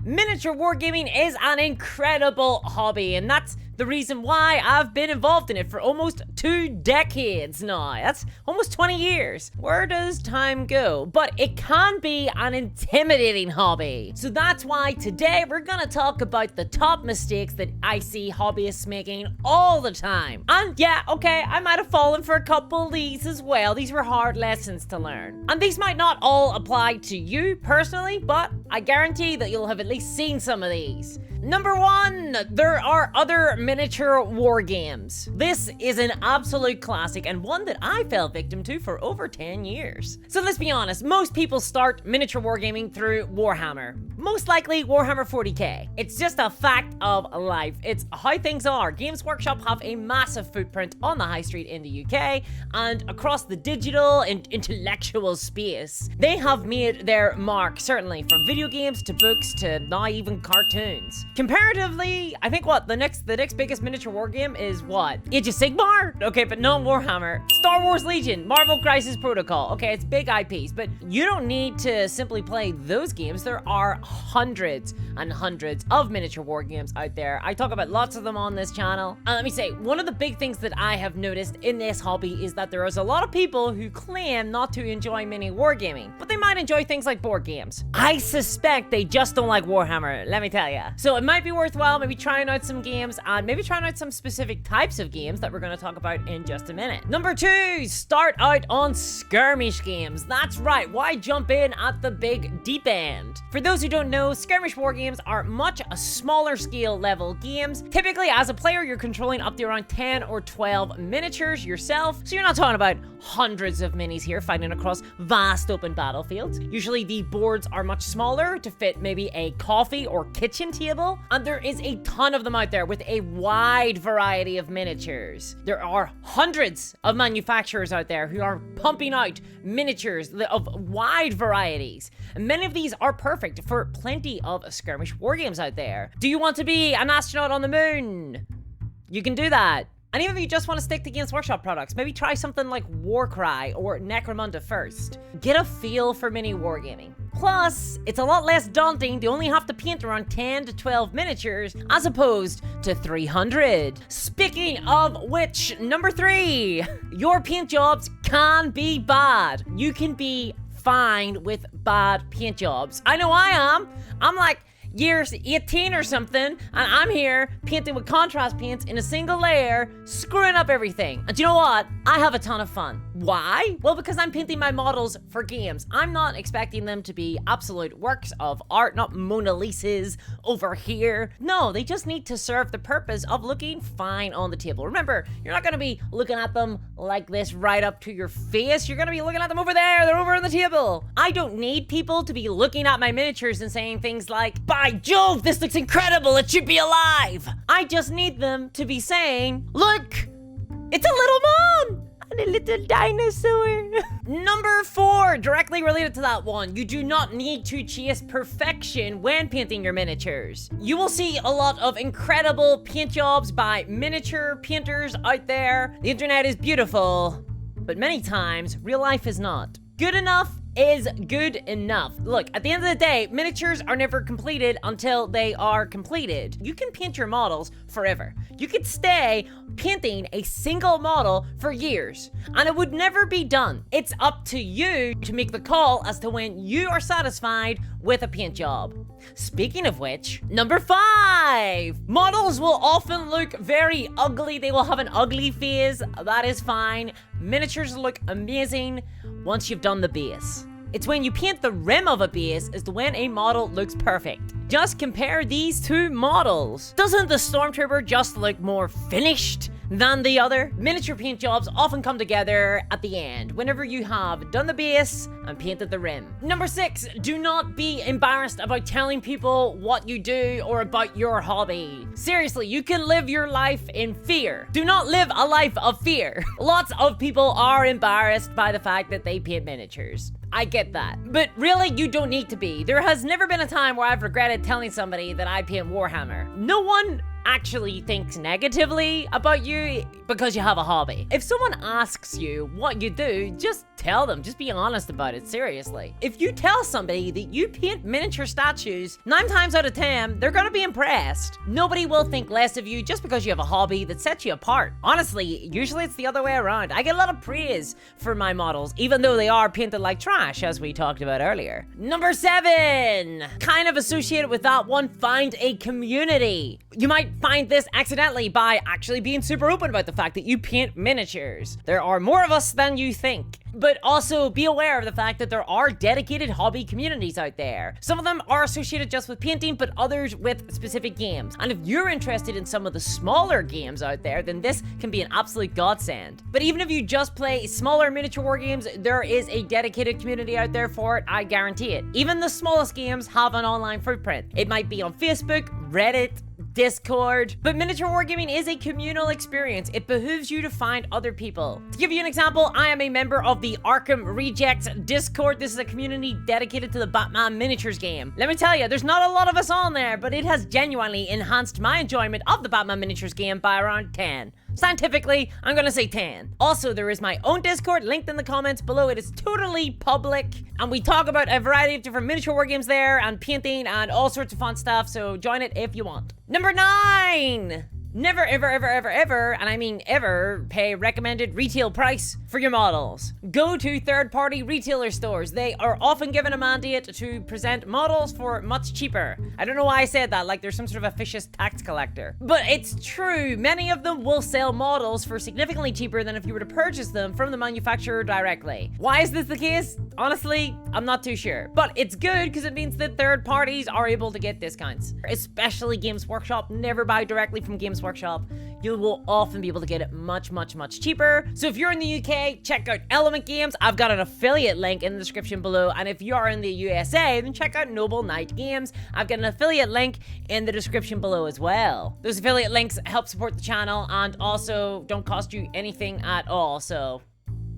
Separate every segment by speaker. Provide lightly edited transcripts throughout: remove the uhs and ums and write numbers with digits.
Speaker 1: Miniature wargaming is an incredible hobby, and that's the reason why I've been involved in it for almost 2 decades now. That's almost 20 years. Where does time go? But it can be an intimidating hobby. So that's why today we're gonna talk about the top mistakes that I see hobbyists making all the time. And yeah, okay, I might have fallen for a couple of these as well. These were hard lessons to learn. And these might not all apply to you personally, but I guarantee that you'll have at least seen some of these. Number 1, there are other miniature war games. This is an absolute classic and one that I fell victim to for over 10 years. So let's be honest, most people start miniature wargaming through Warhammer. Most likely Warhammer 40k. It's just a fact of life. It's how things are. Games Workshop have a massive footprint on the high street in the UK and across the digital and intellectual space. They have made their mark, certainly, from video games to books to now even cartoons. Comparatively, I think the next biggest miniature war game is what? Age of Sigmar? Okay, but no Warhammer. Star Wars Legion, Marvel Crisis Protocol. Okay, it's big IPs, but you don't need to simply play those games. There are hundreds and hundreds of miniature war games out there. I talk about lots of them on this channel. And let me say, one of the big things that I have noticed in this hobby is that there is a lot of people who claim not to enjoy mini wargaming, but they might enjoy things like board games. I suspect they just don't like Warhammer, let me tell you. So it might be worthwhile maybe trying out some games and maybe trying out some specific types of games that we're going to talk about in just a minute. Number 2, start out on skirmish games. That's right, why jump in at the big deep end? For those who don't know, skirmish war games are much smaller scale level games. Typically, as a player, you're controlling up to around 10 or 12 miniatures yourself. So you're not talking about hundreds of minis here fighting across vast open battlefields. Usually the boards are much smaller to fit maybe a coffee or kitchen table. And there is a ton of them out there with a wide variety of miniatures. There are hundreds of manufacturers out there who are pumping out miniatures of wide varieties. And many of these are perfect for plenty of skirmish war games out there. Do you want to be an astronaut on the moon? You can do that. And even if you just want to stick to Games Workshop products, maybe try something like Warcry or Necromunda first. Get a feel for mini wargaming. Plus, it's a lot less daunting to only have to paint around 10 to 12 miniatures as opposed to 300. Speaking of which, number 3, your paint jobs can be bad. You can be fine with bad paint jobs. I know I am. I'm like years 18 or something, and I'm here painting with contrast paints in a single layer, screwing up everything. And you know what? I have a ton of fun. Why? Well, because I'm painting my models for games. I'm not expecting them to be absolute works of art, not Mona Lisas over here. No, they just need to serve the purpose of looking fine on the table. Remember, you're not gonna be looking at them like this right up to your face. You're gonna be looking at them over there. They're over on the table. I don't need people to be looking at my miniatures and saying things like, by Jove, this looks incredible, it should be alive. I just need them to be saying, look, it's a little man and a little dinosaur. Number 4, directly related to that one, you do not need to chase perfection when painting your miniatures. You will see a lot of incredible paint jobs by miniature painters out there. The internet is beautiful, but many times real life is not. Good enough is good enough. Look, at the end of the day, miniatures are never completed until they are completed. You can paint your models forever. You could stay painting a single model for years, and it would never be done. It's up to you to make the call as to when you are satisfied with a paint job. Speaking of which, number 5, models will often look very ugly. They will have an ugly phase. That is fine. Miniatures look amazing once you've done the base. It's when you paint the rim of a base as to when a model looks perfect. Just compare these 2 models. Doesn't the Stormtrooper just look more finished than the other? Miniature paint jobs often come together at the end, whenever you have done the base and painted the rim. Number 6, do not be embarrassed about telling people what you do or about your hobby. Seriously, you can live your life in fear. Do not live a life of fear. Lots of people are embarrassed by the fact that they paint miniatures. I get that. But really, you don't need to be. There has never been a time where I've regretted telling somebody that I paint Warhammer. No one actually thinks negatively about you because you have a hobby. If someone asks you what you do, just tell them. Just be honest about it, seriously. If you tell somebody that you paint miniature statues, 9 times out of 10, they're gonna be impressed. Nobody will think less of you just because you have a hobby that sets you apart. Honestly, usually it's the other way around. I get a lot of praise for my models, even though they are painted like trash, as we talked about earlier. Number 7, kind of associated with that one, find a community. You might find this accidentally by actually being super open about the fact that you paint miniatures. There are more of us than you think. But also be aware of the fact that there are dedicated hobby communities out there. Some of them are associated just with painting, but others with specific games. And if you're interested in some of the smaller games out there, then this can be an absolute godsend. But even if you just play smaller miniature war games, there is a dedicated community out there for it, I guarantee it. Even the smallest games have an online footprint. It might be on Facebook, Reddit, Discord, but miniature wargaming is a communal experience. It behooves you to find other people. To give you an example, I am a member of the Arkham Rejects Discord. This is a community dedicated to the Batman miniatures game. Let me tell you, there's not a lot of us on there, but it has genuinely enhanced my enjoyment of the Batman miniatures game by around 10. Scientifically, I'm gonna say 10. Also, there is my own Discord linked in the comments below. It is totally public, and we talk about a variety of different miniature war games there, and painting, and all sorts of fun stuff, so join it if you want. Number 9! Never, ever, ever, ever, ever, and I mean ever, pay recommended retail price for your models. Go to third-party retailer stores. They are often given a mandate to present models for much cheaper. I don't know why I said that, like there's some sort of officious tax collector. But it's true, many of them will sell models for significantly cheaper than if you were to purchase them from the manufacturer directly. Why is this the case? Honestly, I'm not too sure. But it's good because it means that third parties are able to get discounts. Especially Games Workshop. Never buy directly from Games Workshop. You will often be able to get it much, much, much cheaper. So if you're in the UK, check out Element Games. I've got an affiliate link in the description below. And if you are in the USA, then check out Noble Knight Games. I've got an affiliate link in the description below as well. Those affiliate links help support the channel and also don't cost you anything at all, so...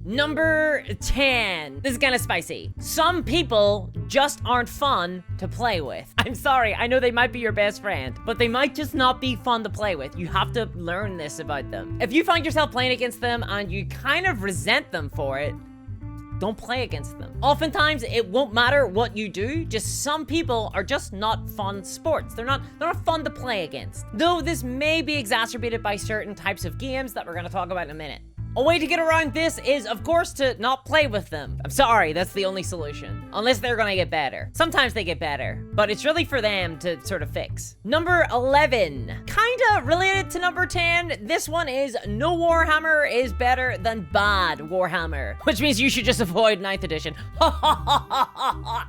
Speaker 1: Number 10. This is kind of spicy. Some people just aren't fun to play with. I'm sorry, I know they might be your best friend, but they might just not be fun to play with. You have to learn this about them. If you find yourself playing against them and you kind of resent them for it, don't play against them. Oftentimes, it won't matter what you do, just some people are just not fun sports. They're not fun to play against. Though this may be exacerbated by certain types of games that we're gonna talk about in a minute. A way to get around this is, of course, to not play with them. I'm sorry, that's the only solution. Unless they're gonna get better. Sometimes they get better, but it's really for them to sort of fix. Number 11. Kinda related to number 10, this one is no Warhammer is better than bad Warhammer. Which means you should just avoid 9th edition.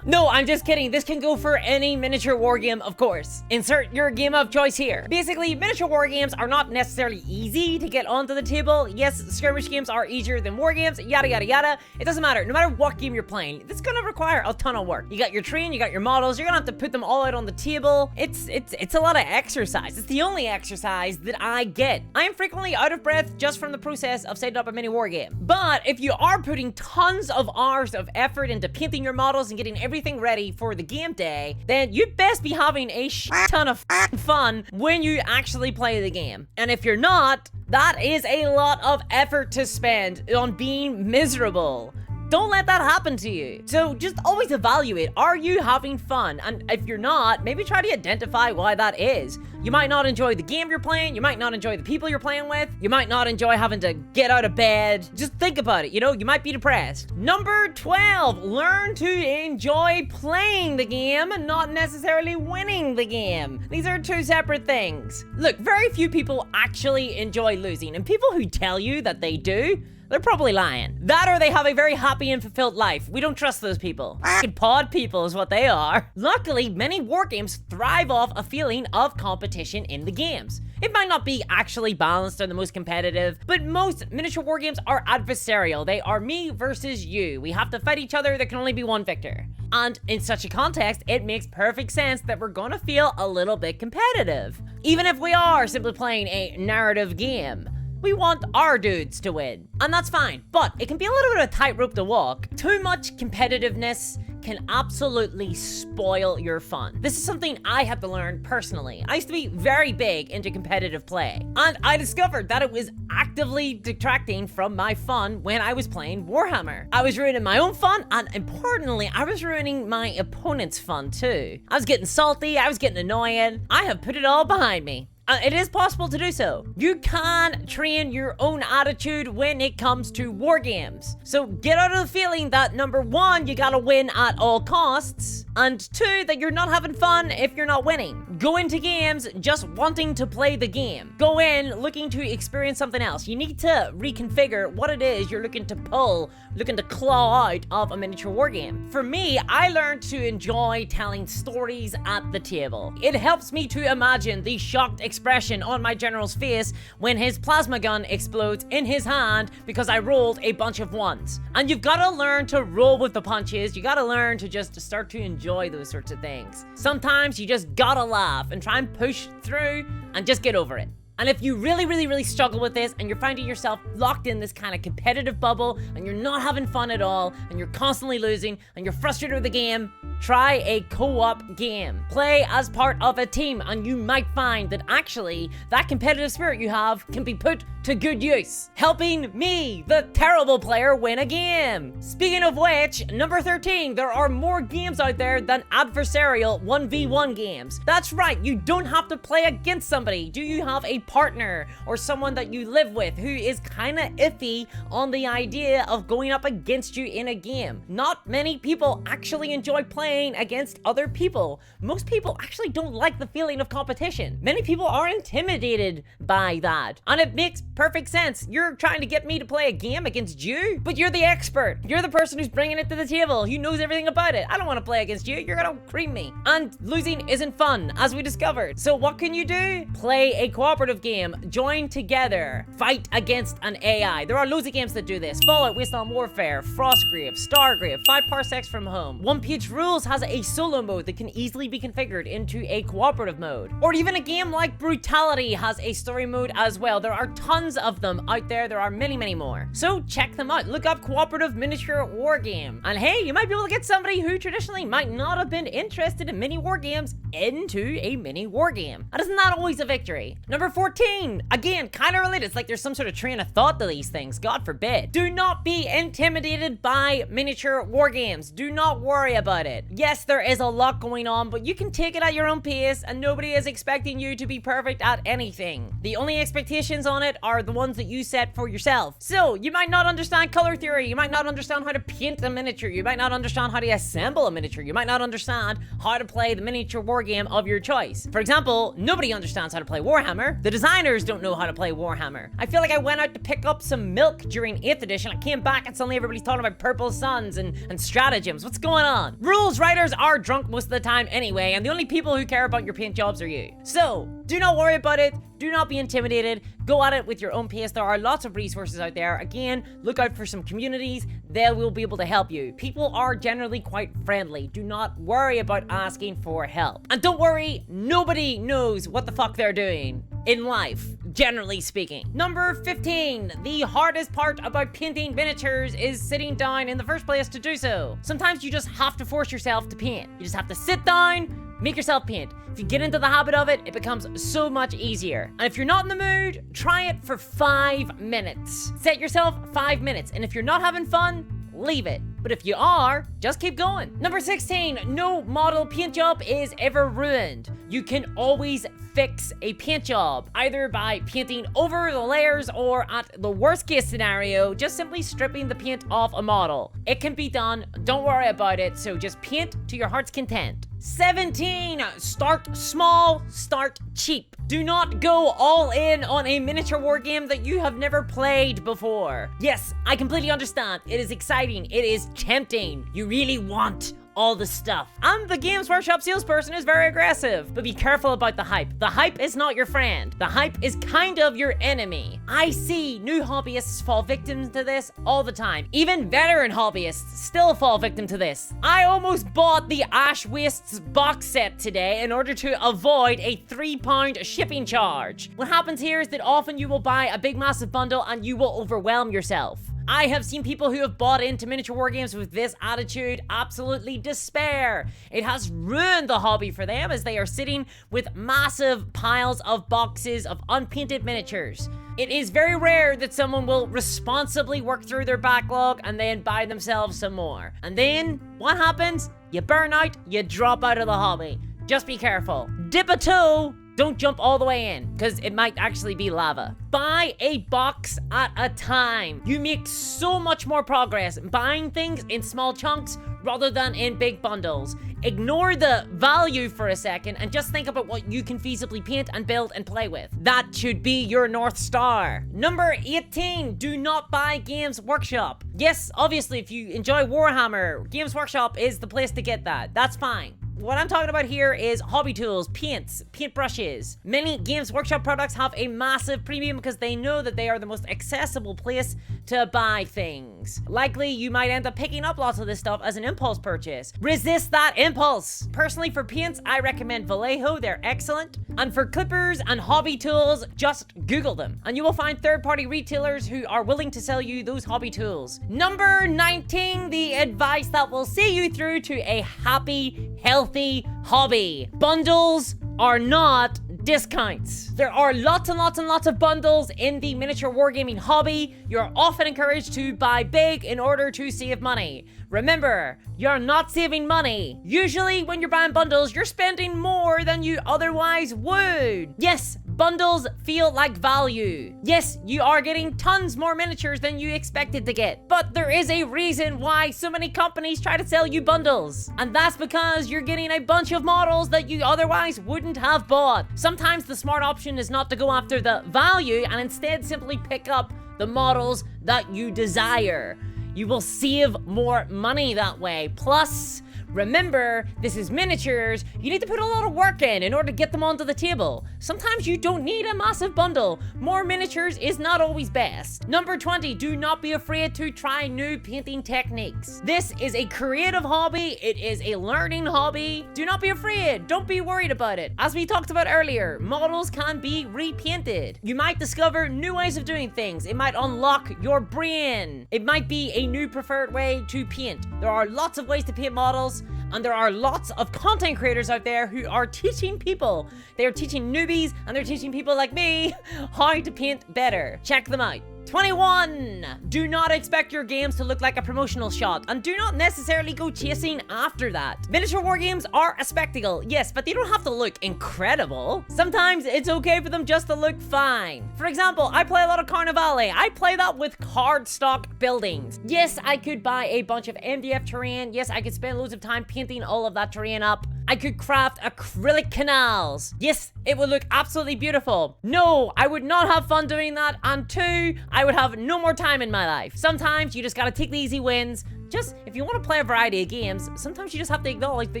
Speaker 1: No, I'm just kidding. This can go for any miniature war game, of course. Insert your game of choice here. Basically, miniature war games are not necessarily easy to get onto the table. Yes, skirmish games are easier than war games, yada yada yada. It doesn't matter. No matter what game you're playing, it's gonna require a ton of work. You got your train, you got your models, you're gonna have to put them all out on the table. It's a lot of exercise. It's the only exercise that I get. I am frequently out of breath just from the process of setting up a mini war game. But if you are putting tons of hours of effort into painting your models and getting everything ready for the game day, then you best be having a ton of fun when you actually play the game. And if you're not, that is a lot of effort to spend on being miserable. Don't let that happen to you. So just always evaluate, are you having fun? And if you're not, maybe try to identify why that is. You might not enjoy the game you're playing, you might not enjoy the people you're playing with, you might not enjoy having to get out of bed. Just think about it, you know, you might be depressed. Number 12, learn to enjoy playing the game and not necessarily winning the game. These are two separate things. Look, very few people actually enjoy losing, and people who tell you that they do, they're probably lying. That or they have a very happy and fulfilled life. We don't trust those people. Fucking pod people is what they are. Luckily, many war games thrive off a feeling of competition in the games. It might not be actually balanced or the most competitive, but most miniature war games are adversarial. They are me versus you. We have to fight each other. There can only be one victor. And in such a context, it makes perfect sense that we're gonna feel a little bit competitive. Even if we are simply playing a narrative game. We want our dudes to win, and that's fine, but it can be a little bit of a tightrope to walk. Too much competitiveness can absolutely spoil your fun. This is something I had to learn personally. I used to be very big into competitive play, and I discovered that it was actively detracting from my fun when I was playing Warhammer. I was ruining my own fun, and importantly, I was ruining my opponent's fun too. I was getting salty, I was getting annoying. I have put it all behind me. It is possible to do so. You can train your own attitude when it comes to war games. So get out of the feeling that number one, you gotta win at all costs, and two, that you're not having fun if you're not winning. Go into games just wanting to play the game. Go in looking to experience something else. You need to reconfigure what it is you're looking to pull, looking to claw out of a miniature war game. For me, I learned to enjoy telling stories at the table. It helps me to imagine the shocked expression on my general's face when his plasma gun explodes in his hand because I rolled a bunch of ones. And you've got to learn to roll with the punches. You got to learn to just start to enjoy those sorts of things. Sometimes you just gotta laugh and try and push through and just get over it. And if you really struggle with this and you're finding yourself locked in this kind of competitive bubble and you're not having fun at all and you're constantly losing and you're frustrated with the game, try a co-op game. Play as part of a team and you might find that actually that competitive spirit you have can be put to good use, helping me, the terrible player, win a game. Speaking of which, number 13, there are more games out there than adversarial 1v1 games. That's right, you don't have to play against somebody. Do you have a partner or someone that you live with who is kind of iffy on the idea of going up against you in a game? Not many people actually enjoy playing against other people. Most people actually don't like the feeling of competition. Many people are intimidated by that, and it makes perfect sense. You're trying to get me to play a game against you, but you're the expert. You're the person who's bringing it to the table, who knows everything about it. I don't want to play against you. You're gonna cream me. And losing isn't fun, as we discovered. So what can you do? Play a cooperative game. Join together. Fight against an AI. There are loads of games that do this. Fallout, Wasteland Warfare, Frostgrave, Stargrave, 5 Parsecs from Home. One Piece Rules has a solo mode that can easily be configured into a cooperative mode. Or even a game like Brutality has a story mode as well. There are tons of them out there. There are many more. So check them out. Look up cooperative miniature war game. And hey, you might be able to get somebody who traditionally might not have been interested in mini war games into a mini war game. And isn't that always a victory? Number 14, again, kind of related. It's like there's some sort of train of thought to these things. God forbid. Do not be intimidated by miniature war games. Do not worry about it. Yes, there is a lot going on, but you can take it at your own pace and nobody is expecting you to be perfect at anything. The only expectations on it are the ones that you set for yourself. So you might not understand color theory. You might not understand how to paint a miniature. You might not understand how to assemble a miniature. You might not understand how to play the miniature war game of your choice. For example, nobody understands how to play Warhammer. The designers don't know how to play Warhammer. I feel like I went out to pick up some milk during 8th edition. I came back and suddenly everybody's talking about purple suns and stratagems. What's going on? Rules writers are drunk most of the time anyway, and the only people who care about your paint jobs are you. So do not worry about it. Do not be intimidated. Go at it with your own pace. There are lots of resources out there. Again, look out for some communities. They will be able to help you. People are generally quite friendly. Do not worry about asking for help. And don't worry, nobody knows what the fuck they're doing in life, generally speaking. Number 15, the hardest part about painting miniatures is sitting down in the first place to do so. Sometimes you just have to force yourself to paint. You just have to sit down, make yourself paint. If you get into the habit of it, it becomes so much easier. And if you're not in the mood, try it for 5 minutes. Set yourself 5 minutes, and if you're not having fun, leave it. But if you are, just keep going. Number 16, no model paint job is ever ruined. You can always fix a paint job, either by painting over the layers or, at the worst case scenario, just simply stripping the paint off a model. It can be done, don't worry about it, so just paint to your heart's content. 17, start small, start cheap. Do not go all in on a miniature war game that you have never played before. Yes, I completely understand. It is exciting. It is tempting. You really want all the stuff. And the Games Workshop salesperson is very aggressive, but be careful about the hype. The hype is not your friend. The hype is kind of your enemy. I see new hobbyists fall victim to this all the time. Even veteran hobbyists still fall victim to this. I almost bought the Ash Wastes box set today in order to avoid a £3 shipping charge. What happens here is that often you will buy a big massive bundle and you will overwhelm yourself. I have seen people who have bought into miniature war games with this attitude absolutely despair. It has ruined the hobby for them as they are sitting with massive piles of boxes of unpainted miniatures. It is very rare that someone will responsibly work through their backlog and then buy themselves some more. And then, what happens? You burn out, you drop out of the hobby. Just be careful. Dip a toe, don't jump all the way in, because it might actually be lava. Buy a box at a time. You make so much more progress buying things in small chunks rather than in big bundles. Ignore the value for a second and just think about what you can feasibly paint and build and play with. That should be your North Star. Number 18, do not buy Games Workshop. Yes, obviously, if you enjoy Warhammer, Games Workshop is the place to get that. That's fine. What I'm talking about here is hobby tools, paints, paint brushes. Many Games Workshop products have a massive premium because they know that they are the most accessible place to buy things. Likely, you might end up picking up lots of this stuff as an impulse purchase. Resist that impulse. Personally, for paints, I recommend Vallejo. They're excellent. And for clippers and hobby tools, just Google them. And you will find third-party retailers who are willing to sell you those hobby tools. Number 19, the advice that will see you through to a happy, healthy hobby. Bundles are not discounts. There are lots and lots and lots of bundles in the miniature wargaming hobby. You're often encouraged to buy big in order to save money. Remember, you're not saving money. Usually when you're buying bundles, you're spending more than you otherwise would. Yes, bundles feel like value. Yes, you are getting tons more miniatures than you expected to get. But there is a reason why so many companies try to sell you bundles. And that's because you're getting a bunch of models that you otherwise wouldn't have bought. Sometimes the smart option is not to go after the value and instead simply pick up the models that you desire. You will save more money that way. Plus, remember, this is miniatures. You need to put a lot of work in order to get them onto the table. Sometimes you don't need a massive bundle. More miniatures is not always best. Number 20, do not be afraid to try new painting techniques. This is a creative hobby. It is a learning hobby. Do not be afraid. Don't be worried about it. As we talked about earlier, models can be repainted. You might discover new ways of doing things. It might unlock your brain. It might be a new preferred way to paint. There are lots of ways to paint models. And there are lots of content creators out there who are teaching people. They are teaching newbies and they're teaching people like me how to paint better. Check them out. 21. Do not expect your games to look like a promotional shot, and do not necessarily go chasing after that. Miniature war games are a spectacle, yes, but they don't have to look incredible. Sometimes it's okay for them just to look fine. For example, I play a lot of Carnivale. I play that with cardstock buildings. Yes, I could buy a bunch of MDF terrain. Yes, I could spend loads of time painting all of that terrain up. I could craft acrylic canals. Yes, it would look absolutely beautiful. No, I would not have fun doing that. And 2, I would have no more time in my life. Sometimes you just gotta take the easy wins. Just, if you want to play a variety of games, sometimes you just have to acknowledge that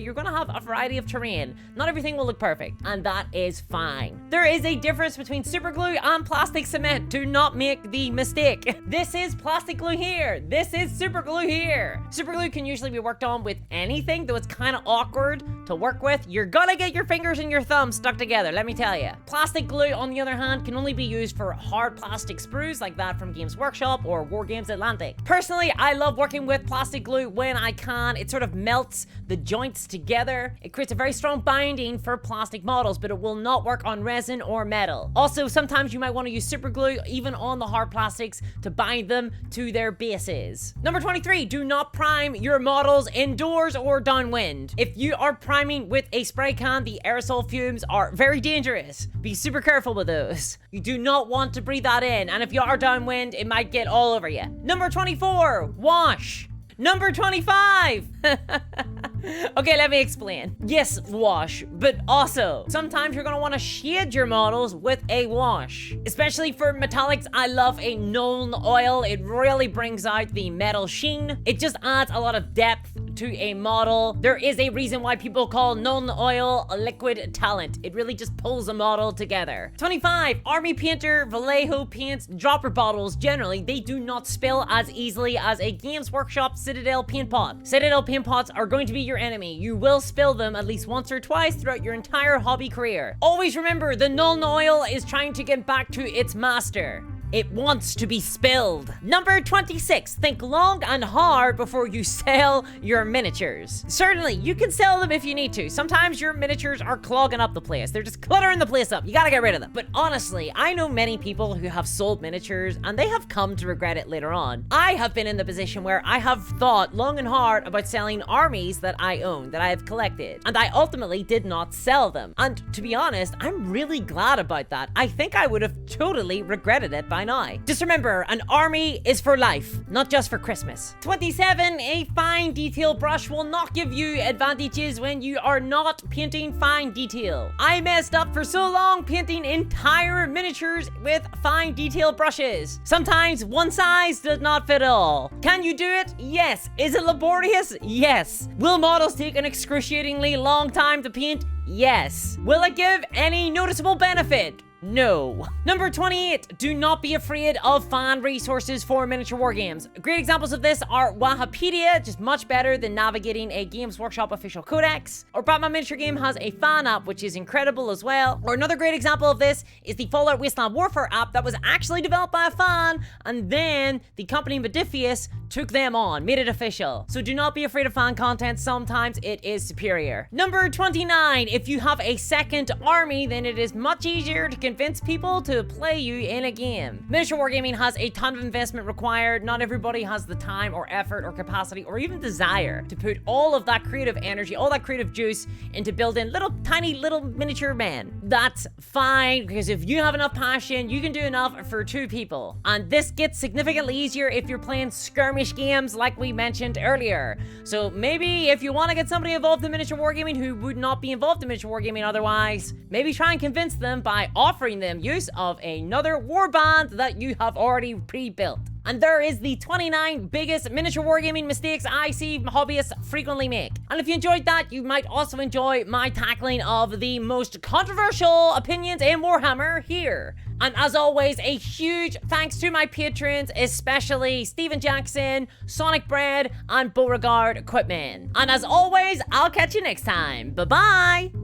Speaker 1: you're going to have a variety of terrain. Not everything will look perfect, and that is fine. There is a difference between super glue and plastic cement. Do not make the mistake. This is plastic glue here. This is super glue here. Super glue can usually be worked on with anything, though it's kind of awkward to work with. You're gonna get your fingers and your thumbs stuck together, let me tell you. Plastic glue, on the other hand, can only be used for hard plastic sprues like that from Games Workshop or Wargames Atlantic. Personally, I love working with plastic glue when I can. It sort of melts the joints together. It creates a very strong binding for plastic models, but it will not work on resin or metal. Also, sometimes you might want to use super glue even on the hard plastics to bind them to their bases. Number 23, do not prime your models indoors or downwind. If you are priming with a spray can, the aerosol fumes are very dangerous. Be super careful with those. You do not want to breathe that in, and if you are downwind, it might get all over you. Number 24, wash. Number 25! Okay, let me explain. Yes, wash, but also, sometimes you're gonna wanna shade your models with a wash. Especially for metallics, I love a Nuln oil. It really brings out the metal sheen. It just adds a lot of depth to a model. There is a reason why people call Nuln oil a liquid talent. It really just pulls a model together. 25, Army Painter, Vallejo paints, dropper bottles, generally, they do not spill as easily as a Games Workshop Citadel paint pot. Citadel paint pots are going to be your enemy. You will spill them at least once or twice throughout your entire hobby career. Always remember, the Nuln oil is trying to get back to its master. It wants to be spilled. Number 26, think long and hard before you sell your miniatures. Certainly, you can sell them if you need to. Sometimes your miniatures are clogging up the place. They're just cluttering the place up. You gotta get rid of them. But honestly, I know many people who have sold miniatures and they have come to regret it later on. I have been in the position where I have thought long and hard about selling armies that I own, that I have collected, and I ultimately did not sell them. And to be honest, I'm really glad about that. I think I would have totally regretted it by now. Just remember, an army is for life, not just for Christmas. 27, a fine detail brush will not give you advantages when you are not painting fine detail. I messed up for so long painting entire miniatures with fine detail brushes. Sometimes one size does not fit all. Can you do it? Yes. Is it laborious? Yes. Will models take an excruciatingly long time to paint? Yes. Will it give any noticeable benefit? No. Number 28, do not be afraid of fan resources for miniature war games. Great examples of this are Wikipedia, just much better than navigating a Games Workshop official codex. Or Batman Miniature Game has a fan app, which is incredible as well. Or another great example of this is the Fallout Wasteland Warfare app that was actually developed by a fan, and then the company Modifius took them on, made it official. So do not be afraid of fan content. Sometimes it is superior. Number 29, if you have a second army, then it is much easier to convince people to play you in a game. Miniature wargaming has a ton of investment required. Not everybody has the time or effort or capacity or even desire to put all of that creative energy, all that creative juice into building tiny little miniature men. That's fine, because if you have enough passion, you can do enough for 2 people. And this gets significantly easier if you're playing skirmish games like we mentioned earlier. So maybe if you want to get somebody involved in miniature wargaming who would not be involved in miniature wargaming otherwise, maybe try and convince them by offering them use of another warband that you have already pre-built. And there is the 29 biggest miniature wargaming mistakes I see hobbyists frequently make. And if you enjoyed that, you might also enjoy my tackling of the most controversial opinions in Warhammer here. And as always, a huge thanks to my patrons, especially Steven Jackson, Sonic Bread, and Beauregard Equipment. And as always, I'll catch you next time. Bye-bye!